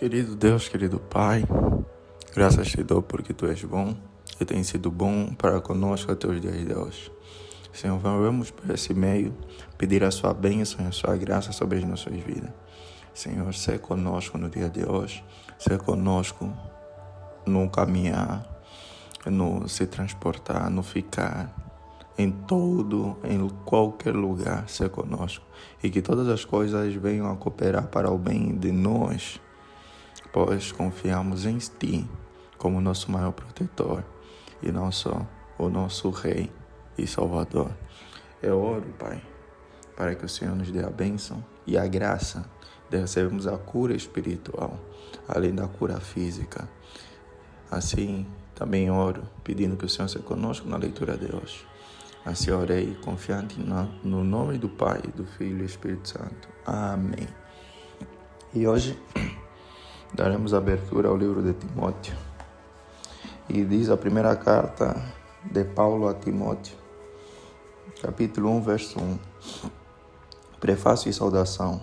Querido Deus, querido Pai, graças te dou porque Tu és bom e tens sido bom para conosco até os dias de hoje. Senhor, vamos por esse meio pedir a Sua bênção e a Sua graça sobre as nossas vidas. Senhor, seja conosco no dia de hoje, seja conosco no caminhar, no se transportar, no ficar, em qualquer lugar, seja conosco. E que todas as coisas venham a cooperar para o bem de nós, pois confiamos em Ti como nosso maior protetor e não só o nosso Rei e Salvador. Eu oro, Pai, para que o Senhor nos dê a bênção e a graça de recebermos a cura espiritual, além da cura física. Assim, também oro, pedindo que o Senhor seja conosco na leitura de hoje. Assim orei, confiante no nome do Pai, do Filho e do Espírito Santo. Amém. E hoje daremos abertura ao livro de Timóteo. E diz a primeira carta de Paulo a Timóteo, capítulo 1, verso 1. Prefácio e saudação.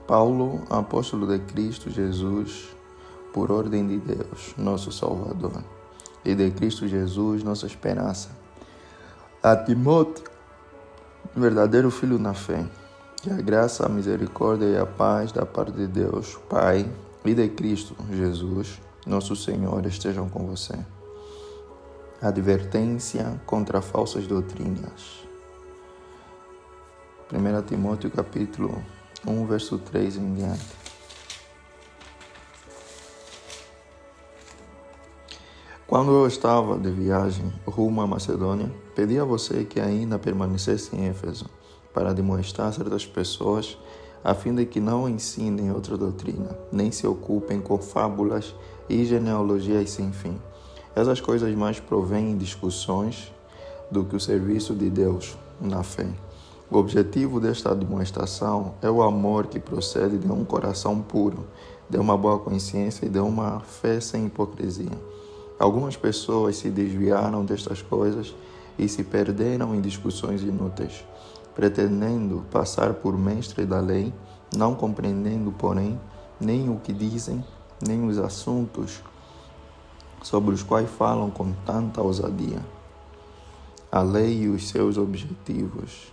Paulo, apóstolo de Cristo Jesus, por ordem de Deus, nosso Salvador, e de Cristo Jesus, nossa esperança. A Timóteo, verdadeiro filho na fé, que a graça, a misericórdia e a paz da parte de Deus, Pai, e de Cristo Jesus, nosso Senhor, estejam com você. Advertência contra falsas doutrinas. 1 Timóteo capítulo 1, verso 3 em diante. Quando eu estava de viagem rumo à Macedônia, pedi a você que ainda permanecesse em Éfeso, para demonstrar certas pessoas, a fim de que não ensinem outra doutrina, nem se ocupem com fábulas e genealogias sem fim. Essas coisas mais provêm discussões do que o serviço de Deus na fé. O objetivo desta demonstração é o amor que procede de um coração puro, de uma boa consciência e de uma fé sem hipocrisia. Algumas pessoas se desviaram destas coisas e se perderam em discussões inúteis, pretendendo passar por mestre da lei, não compreendendo, porém, nem o que dizem, nem os assuntos sobre os quais falam com tanta ousadia. A lei e os seus objetivos.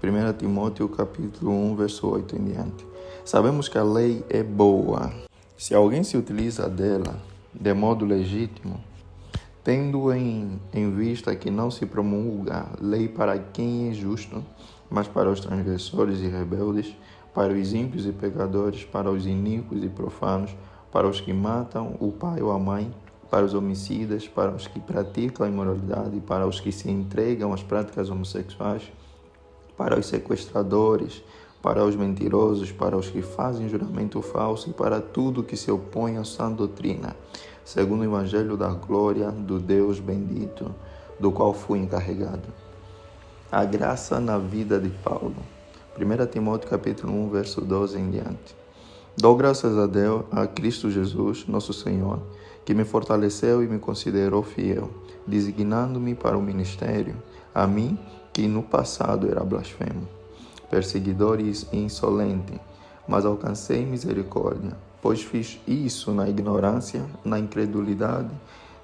1 Timóteo capítulo 1, verso 8 em diante. Sabemos que a lei é boa, se alguém se utiliza dela de modo legítimo, tendo em vista que não se promulga lei para quem é justo, mas para os transgressores e rebeldes, para os ímpios e pecadores, para os iníquos e profanos, para os que matam o pai ou a mãe, para os homicidas, para os que praticam a imoralidade, para os que se entregam às práticas homossexuais, para os sequestradores, para os mentirosos, para os que fazem juramento falso e para tudo que se opõe à sã doutrina, segundo o Evangelho da glória do Deus bendito, do qual fui encarregado. A graça na vida de Paulo. 1 Timóteo capítulo 1, verso 12 em diante. Dou graças a Deus, a Cristo Jesus, nosso Senhor, que me fortaleceu e me considerou fiel, designando-me para o ministério, a mim, que no passado era blasfemo, perseguidor e insolente, mas alcancei misericórdia, pois fiz isso na ignorância, na incredulidade.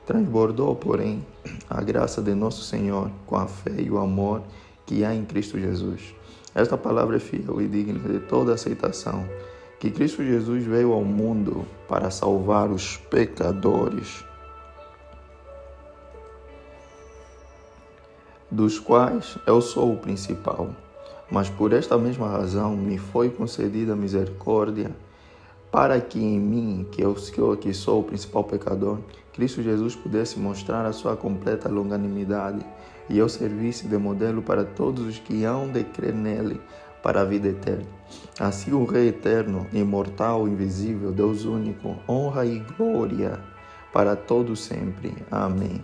Transbordou, porém, a graça de nosso Senhor com a fé e o amor que há em Cristo Jesus. Esta palavra é fiel e digna de toda aceitação, que Cristo Jesus veio ao mundo para salvar os pecadores, dos quais eu sou o principal. Mas por esta mesma razão me foi concedida misericórdia, para que em mim, que sou o principal pecador, Cristo Jesus pudesse mostrar a sua completa longanimidade e eu servisse de modelo para todos os que hão de crer nele para a vida eterna. Assim o Rei eterno, imortal, invisível, Deus único, honra e glória para todos sempre. Amém.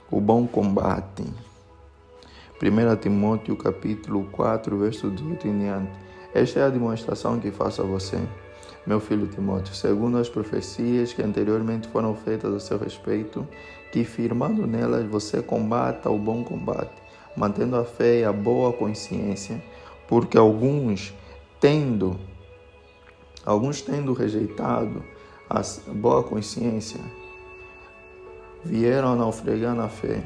O bom combate. 1 Timóteo capítulo 4, verso 18 em diante. Esta é a demonstração que faço a você, meu filho Timóteo, segundo as profecias que anteriormente foram feitas a seu respeito, que firmando nelas você combata o bom combate, mantendo a fé e a boa consciência, porque alguns, tendo Alguns, tendo rejeitado a boa consciência, vieram a naufragar na fé.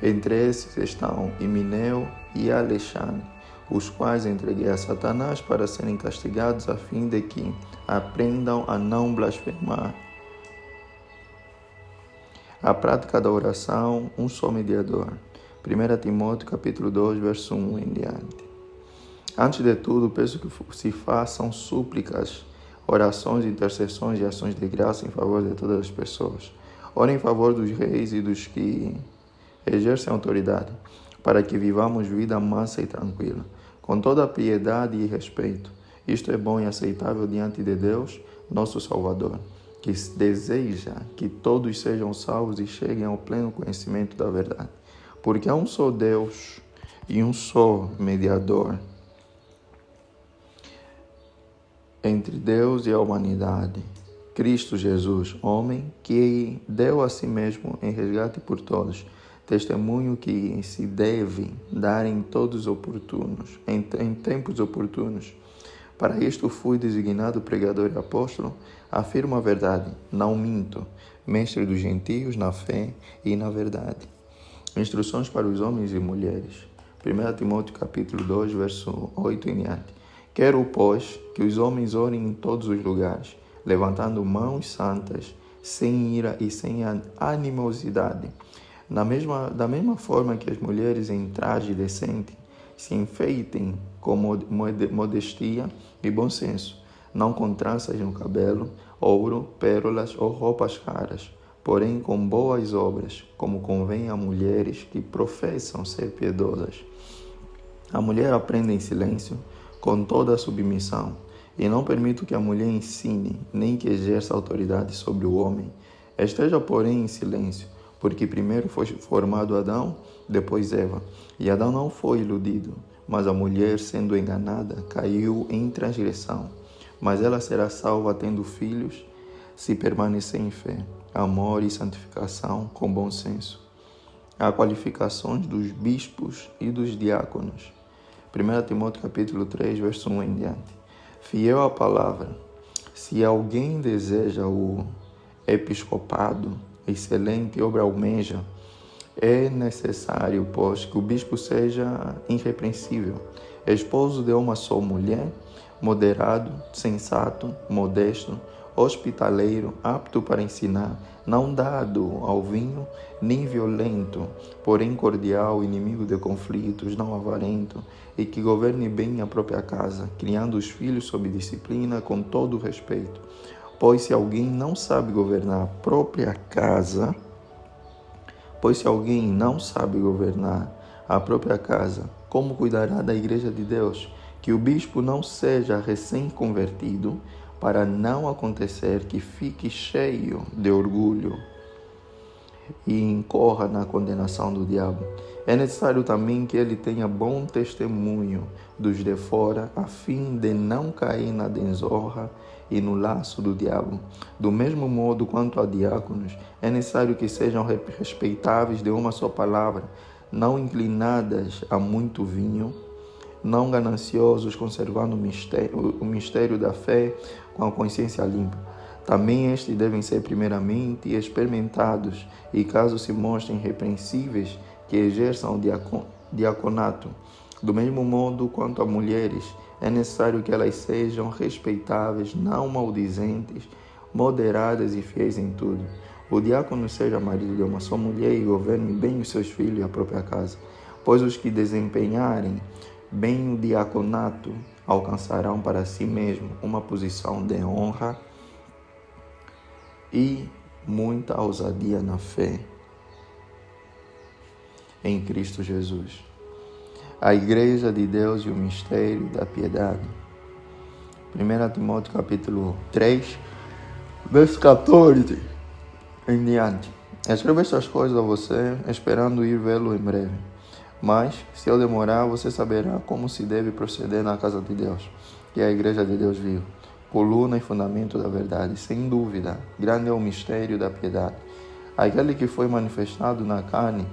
Entre esses estão Himeneu e Alexandre, os quais entreguei a Satanás para serem castigados, a fim de que aprendam a não blasfemar. A prática da oração, um só mediador. 1 Timóteo capítulo 2, verso 1 em diante. Antes de tudo, peço que se façam súplicas, orações, intercessões e ações de graça em favor de todas as pessoas. Ore em favor dos reis e dos que exercem autoridade, para que vivamos vida mansa e tranquila, com toda a piedade e respeito. Isto é bom e aceitável diante de Deus, nosso Salvador, que deseja que todos sejam salvos e cheguem ao pleno conhecimento da verdade. Porque há um só Deus e um só mediador entre Deus e a humanidade, Cristo Jesus, homem, que deu a si mesmo em resgate por todos, testemunho que se deve dar em tempos oportunos. Para isto fui designado pregador e apóstolo, afirmo a verdade, não minto, mestre dos gentios na fé e na verdade. Instruções para os homens e mulheres. 1 Timóteo capítulo 2, verso 8 em diante. Quero, pois, que os homens orem em todos os lugares, levantando mãos santas, sem ira e sem animosidade. Da mesma forma que as mulheres em traje decente se enfeitem com modestia e bom senso, não com tranças no cabelo, ouro, pérolas ou roupas caras, porém com boas obras, como convém a mulheres que professam ser piedosas. A mulher aprende em silêncio, com toda a submissão, e não permito que a mulher ensine, nem que exerça autoridade sobre o homem. Esteja, porém, em silêncio, porque primeiro foi formado Adão, depois Eva. E Adão não foi iludido, mas a mulher, sendo enganada, caiu em transgressão. Mas ela será salva tendo filhos, se permanecer em fé, amor e santificação com bom senso. Há qualificações dos bispos e dos diáconos. 1 Timóteo capítulo 3, verso 1 em diante. Fiel à palavra, se alguém deseja o episcopado, excelente obra almeja, é necessário, pois, que o bispo seja irrepreensível, esposo de uma só mulher, moderado, sensato, modesto, hospitaleiro, apto para ensinar, não dado ao vinho, nem violento, porém cordial, inimigo de conflitos, não avarento, e que governe bem a própria casa, criando os filhos sob disciplina com todo o respeito. Pois se alguém não sabe governar a própria casa, como cuidará da igreja de Deus? Que o bispo não seja recém-convertido, para não acontecer que fique cheio de orgulho e incorra na condenação do diabo. É necessário também que ele tenha bom testemunho dos de fora, a fim de não cair na desonra e no laço do diabo. Do mesmo modo quanto a diáconos, é necessário que sejam respeitáveis de uma só palavra, não inclinadas a muito vinho, não gananciosos, conservando o mistério da fé com a consciência limpa. Também estes devem ser primeiramente experimentados e, caso se mostrem irrepreensíveis, que exerçam o diaconato. Do mesmo modo quanto a mulheres, é necessário que elas sejam respeitáveis, não maldizentes, moderadas e fiéis em tudo. O diácono seja marido de uma só mulher e governe bem os seus filhos e a própria casa, pois os que desempenharem bem o diaconato alcançarão para si mesmo uma posição de honra e muita ousadia na fé em Cristo Jesus. A Igreja de Deus e o mistério da piedade. 1 Timóteo capítulo 3, verso 14 em diante. Escrevo estas coisas a você, esperando ir vê-lo em breve. Mas, se eu demorar, você saberá como se deve proceder na casa de Deus, que é a Igreja de Deus vivo, coluna e fundamento da verdade. Sem dúvida, grande é o mistério da piedade. Aquele que foi manifestado na carne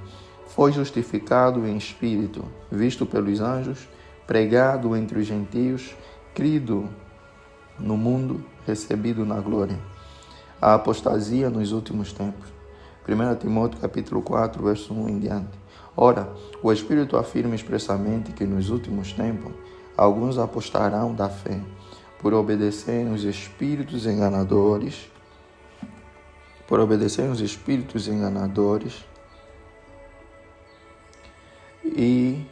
foi justificado em espírito, visto pelos anjos, pregado entre os gentios, crido no mundo recebido na glória. A apostasia nos últimos tempos. 1 Timóteo capítulo 4, verso 1 em diante. Ora, o Espírito afirma expressamente que nos últimos tempos alguns apostarão da fé, por obedecerem os espíritos enganadores, e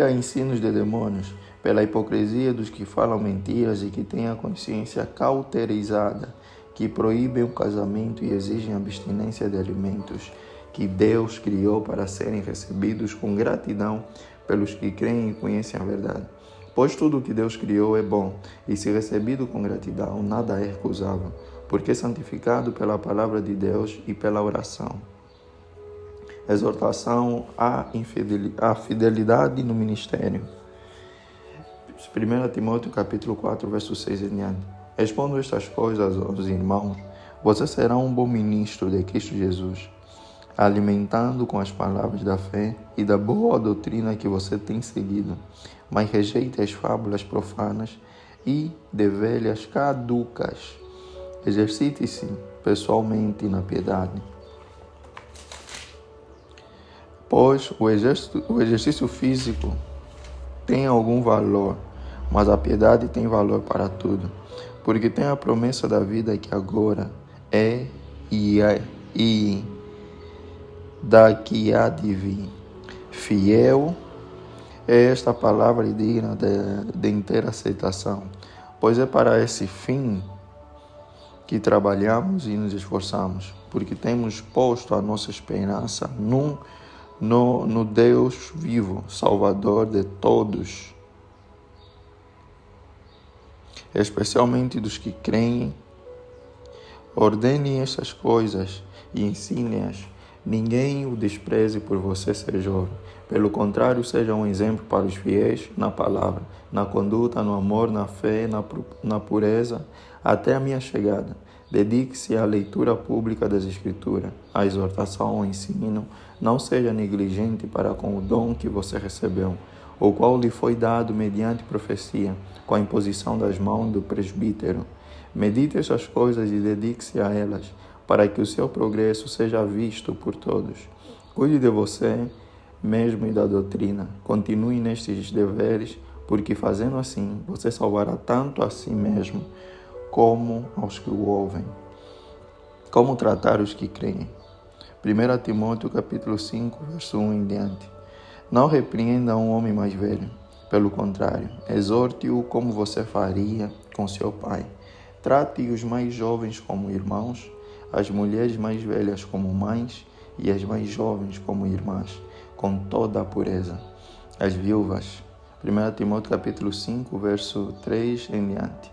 a ensinos de demônios, pela hipocrisia dos que falam mentiras e que têm a consciência cauterizada, que proíbem o casamento e exigem abstinência de alimentos que Deus criou para serem recebidos com gratidão pelos que creem e conhecem a verdade. Pois tudo o que Deus criou é bom, e se recebido com gratidão, nada é recusável, porque é santificado pela palavra de Deus e pela oração. Exortação à fidelidade no ministério. 1 Timóteo capítulo 4, verso 6 em diante. Expondo estas coisas aos irmãos, você será um bom ministro de Cristo Jesus, alimentando com as palavras da fé e da boa doutrina que você tem seguido, mas rejeite as fábulas profanas e de velhas caducas. Exercite-se pessoalmente na piedade. Pois o exercício físico tem algum valor, mas a piedade tem valor para tudo, porque tem a promessa da vida que agora é e da que há de vir. Fiel é esta palavra e digna de inteira aceitação, pois é para esse fim que trabalhamos e nos esforçamos, porque temos posto a nossa esperança no Deus vivo, Salvador de todos, especialmente dos que creem. Ordene estas coisas e ensine-as. Ninguém o despreze por você ser jovem. Pelo contrário, seja um exemplo para os fiéis na palavra, na conduta, no amor, na fé, na pureza, até a minha chegada. Dedique-se à leitura pública das Escrituras, à exortação, ao ensino. Não seja negligente para com o dom que você recebeu, o qual lhe foi dado mediante profecia, com a imposição das mãos do presbítero. Medite estas coisas e dedique-se a elas, para que o seu progresso seja visto por todos. Cuide de você mesmo e da doutrina. Continue nestes deveres, porque fazendo assim, você salvará tanto a si mesmo como aos que o ouvem. Como tratar os que creem? 1 Timóteo capítulo 5, verso 1 em diante. Não repreenda um homem mais velho. Pelo contrário, exorte-o como você faria com seu pai. Trate os mais jovens como irmãos, as mulheres mais velhas como mães e as mais jovens como irmãs, com toda a pureza. As viúvas. 1 Timóteo capítulo 5, verso 3 em diante.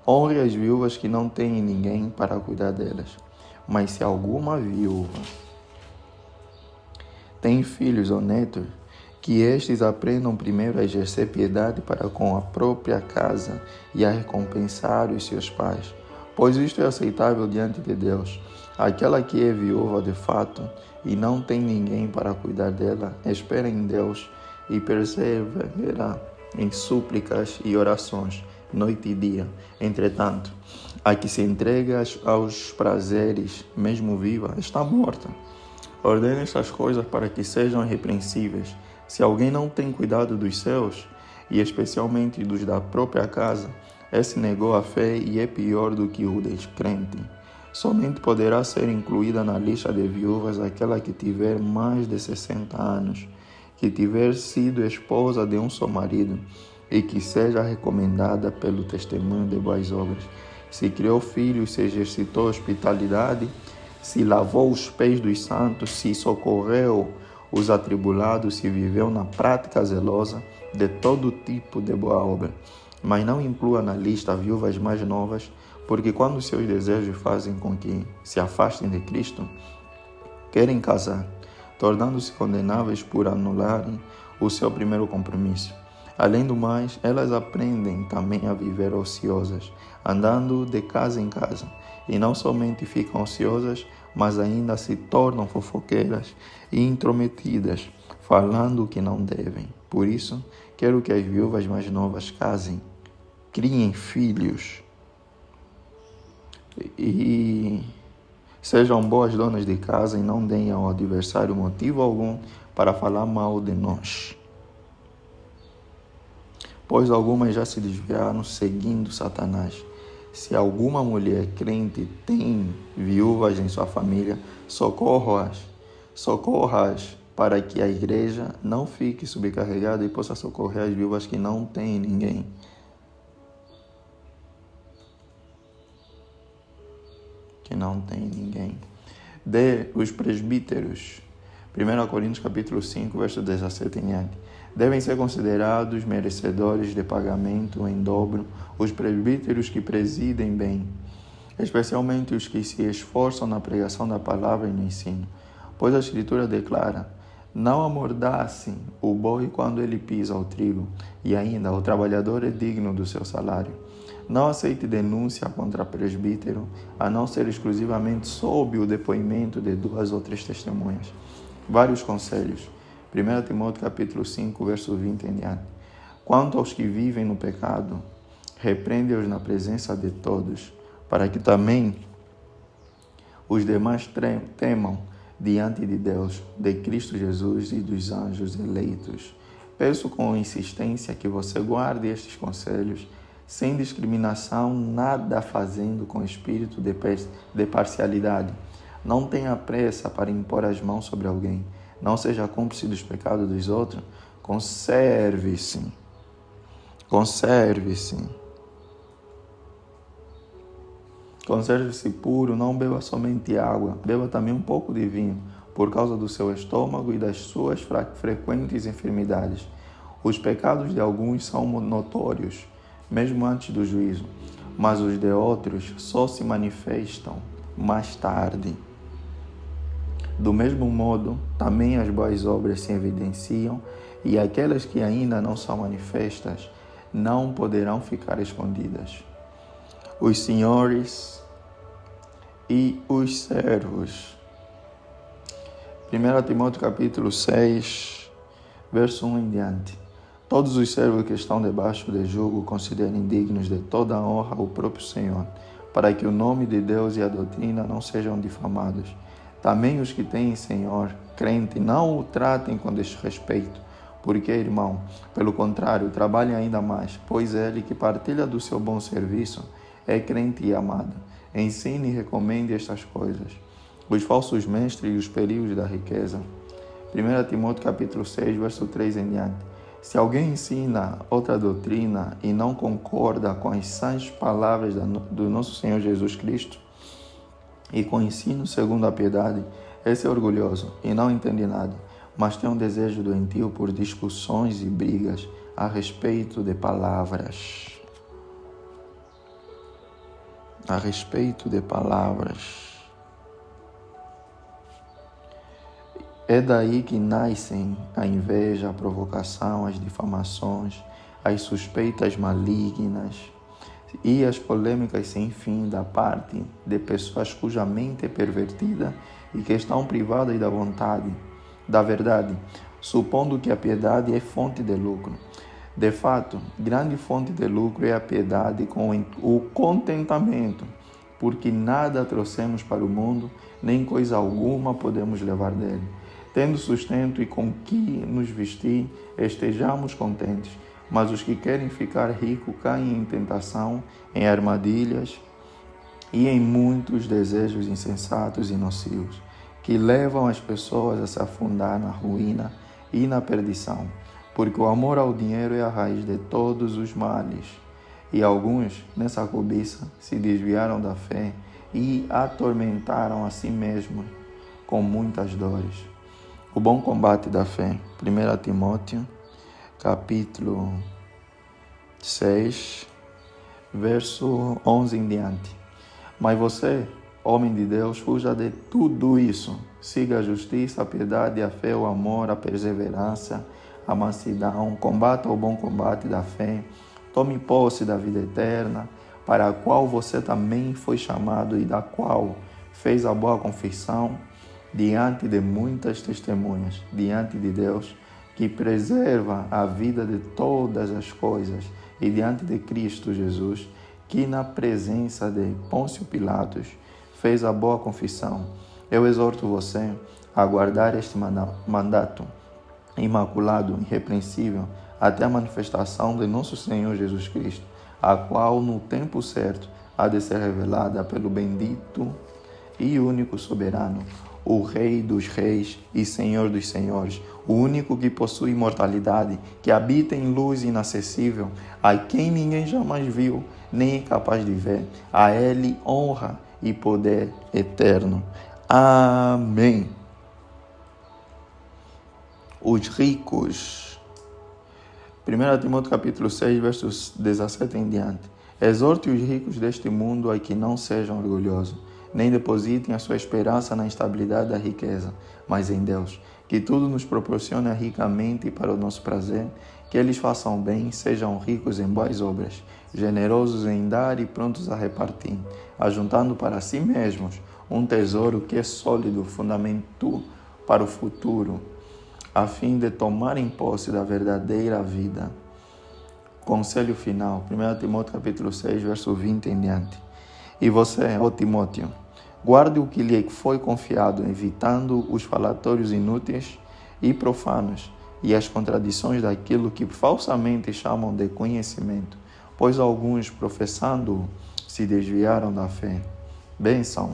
Honre as viúvas que não têm ninguém para cuidar delas. Mas se alguma viúva tem filhos ou netos, que estes aprendam primeiro a exercer piedade para com a própria casa e a recompensar os seus pais, pois isto é aceitável diante de Deus. Aquela que é viúva de fato e não tem ninguém para cuidar dela, espera em Deus e perseverará em súplicas e orações, noite e dia. Entretanto, a que se entrega aos prazeres, mesmo viva, está morta. Ordene estas coisas para que sejam irrepreensíveis. Se alguém não tem cuidado dos seus, e especialmente dos da própria casa, esse negou a fé e é pior do que o descrente. Somente poderá ser incluída na lista de viúvas aquela que tiver mais de 60 anos, que tiver sido esposa de um só marido, e que seja recomendada pelo testemunho de boas obras. Se criou filhos, se exercitou hospitalidade, se lavou os pés dos santos, se socorreu os atribulados, se viveu na prática zelosa de todo tipo de boa obra. Mas não inclua na lista viúvas mais novas, porque quando seus desejos fazem com que se afastem de Cristo, querem casar, tornando-se condenáveis por anularem o seu primeiro compromisso. Além do mais, elas aprendem também a viver ociosas, andando de casa em casa, e não somente ficam ociosas, mas ainda se tornam fofoqueiras e intrometidas, falando o que não devem. Por isso, quero que as viúvas mais novas casem, criem filhos e sejam boas donas de casa e não deem ao adversário motivo algum para falar mal de nós. Pois algumas já se desviaram seguindo Satanás. Se alguma mulher crente tem viúvas em sua família, socorra-as para que a igreja não fique sobrecarregada e possa socorrer as viúvas que não têm ninguém. Dê os presbíteros, 1 Coríntios capítulo 5, verso 17 em diante, devem ser considerados merecedores de pagamento em dobro os presbíteros que presidem bem, especialmente os que se esforçam na pregação da palavra e no ensino. Pois a Escritura declara: não amordace o boi quando ele pisa o trigo, e ainda o trabalhador é digno do seu salário. Não aceite denúncia contra presbítero, a não ser exclusivamente sob o depoimento de 2 ou 3 testemunhas. Vários conselhos. 1 Timóteo capítulo 5, verso 20 em diante. Quanto aos que vivem no pecado, repreende-os na presença de todos, para que também os demais temam diante de Deus, de Cristo Jesus e dos anjos eleitos. Peço com insistência que você guarde estes conselhos, sem discriminação, nada fazendo com espírito de parcialidade. Não tenha pressa para impor as mãos sobre alguém. Não seja cúmplice dos pecados dos outros. Conserve-se. Conserve-se puro, não beba somente água, beba também um pouco de vinho, por causa do seu estômago e das suas frequentes enfermidades. Os pecados de alguns são notórios, mesmo antes do juízo, mas os de outros só se manifestam mais tarde. Do mesmo modo, também as boas obras se evidenciam, e aquelas que ainda não são manifestas não poderão ficar escondidas. Os senhores e os servos. 1 Timóteo capítulo 6, verso 1 em diante. Todos os servos que estão debaixo de jugo considerem dignos de toda a honra o próprio Senhor, para que o nome de Deus e a doutrina não sejam difamados. Também os que têm Senhor crente não o tratem com desrespeito, porque, irmão, pelo contrário, trabalhem ainda mais, pois ele que partilha do seu bom serviço é crente e amado. Ensine e recomende estas coisas. Os falsos mestres e os perigos da riqueza. 1 Timóteo capítulo 6, verso 3 em diante. Se alguém ensina outra doutrina e não concorda com as sãs palavras do nosso Senhor Jesus Cristo e com o ensino segundo a piedade, esse é orgulhoso e não entende nada, mas tem um desejo doentio por discussões e brigas a respeito de palavras. É daí que nascem a inveja, a provocação, as difamações, as suspeitas malignas e as polêmicas sem fim da parte de pessoas cuja mente é pervertida e que estão privadas da vontade, da verdade, supondo que a piedade é fonte de lucro. De fato, grande fonte de lucro é a piedade com o contentamento, porque nada trouxemos para o mundo, nem coisa alguma podemos levar dele. Tendo sustento e com que nos vestir, estejamos contentes. Mas os que querem ficar ricos caem em tentação, em armadilhas e em muitos desejos insensatos e nocivos, que levam as pessoas a se afundar na ruína e na perdição. Porque o amor ao dinheiro é a raiz de todos os males. E alguns, nessa cobiça, se desviaram da fé e atormentaram a si mesmos com muitas dores. O bom combate da fé. 1 Timóteo, capítulo 6, verso 11 em diante. Mas você, homem de Deus, fuja de tudo isso. Siga a justiça, a piedade, a fé, o amor, a perseverança, a mansidão. Combata o bom combate da fé. Tome posse da vida eterna, para a qual você também foi chamado e da qual fez a boa confissão diante de muitas testemunhas, diante de Deus, que preserva a vida de todas as coisas e diante de Cristo Jesus, que na presença de Pôncio Pilatos fez a boa confissão, eu exorto você a guardar este mandato imaculado, irrepreensível, até a manifestação de nosso Senhor Jesus Cristo, a qual no tempo certo há de ser revelada pelo bendito e único soberano, o Rei dos reis e Senhor dos senhores, o único que possui imortalidade, que habita em luz inacessível, a quem ninguém jamais viu, nem é capaz de ver. A Ele honra e poder eterno. Amém. Os ricos. 1 Timóteo capítulo 6, versos 17 em diante. Exorte os ricos deste mundo a que não sejam orgulhosos, nem depositem a sua esperança na instabilidade da riqueza, mas em Deus, que tudo nos proporciona ricamente para o nosso prazer, que eles façam bem, sejam ricos em boas obras, generosos em dar e prontos a repartir, ajuntando para si mesmos um tesouro que é sólido, fundamento para o futuro, a fim de tomarem posse da verdadeira vida. Conselho final, 1 Timóteo capítulo 6, verso 20 em diante. E você, ó Timóteo, guarde o que lhe foi confiado, evitando os falatórios inúteis e profanos e as contradições daquilo que falsamente chamam de conhecimento, pois alguns, professando, se desviaram da fé. Bênção,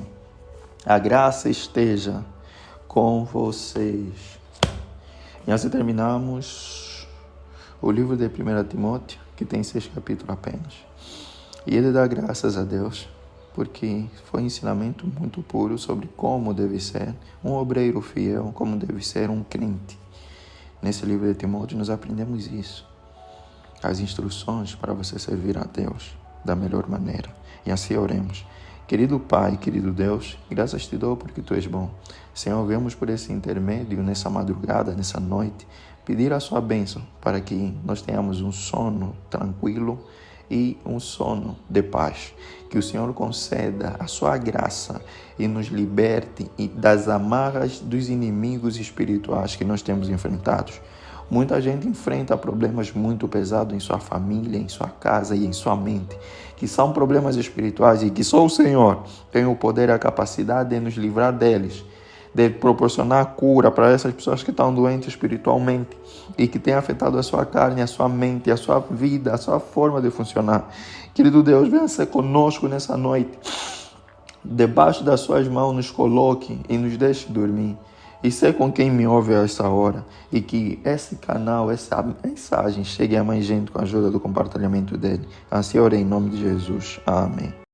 a graça esteja com vocês. E assim terminamos o livro de 1 Timóteo, que tem 6 capítulos apenas. E ele dá graças a Deus, porque foi um ensinamento muito puro sobre como deve ser um obreiro fiel, como deve ser um crente. Nesse livro de Timóteo nós aprendemos isso, as instruções para você servir a Deus da melhor maneira. E assim oremos. Querido Pai, querido Deus, graças te dou porque Tu és bom. Senhor, vemos por esse intermédio, nessa madrugada, nessa noite, pedir a Sua bênção para que nós tenhamos um sono tranquilo e um sono de paz. Que o Senhor conceda a Sua graça e nos liberte das amarras dos inimigos espirituais que nós temos enfrentados. Muita gente enfrenta problemas muito pesados em sua família, em sua casa e em sua mente, que são problemas espirituais e que só o Senhor tem o poder e a capacidade de nos livrar deles, de proporcionar cura para essas pessoas que estão doentes espiritualmente e que têm afetado a sua carne, a sua mente, a sua vida, a sua forma de funcionar. Querido Deus, venha ser conosco nessa noite. Debaixo das suas mãos nos coloque e nos deixe dormir. E ser com quem me ouve a essa hora. E que esse canal, essa mensagem chegue a mais gente com a ajuda do compartilhamento dele. Assim orei em nome de Jesus. Amém.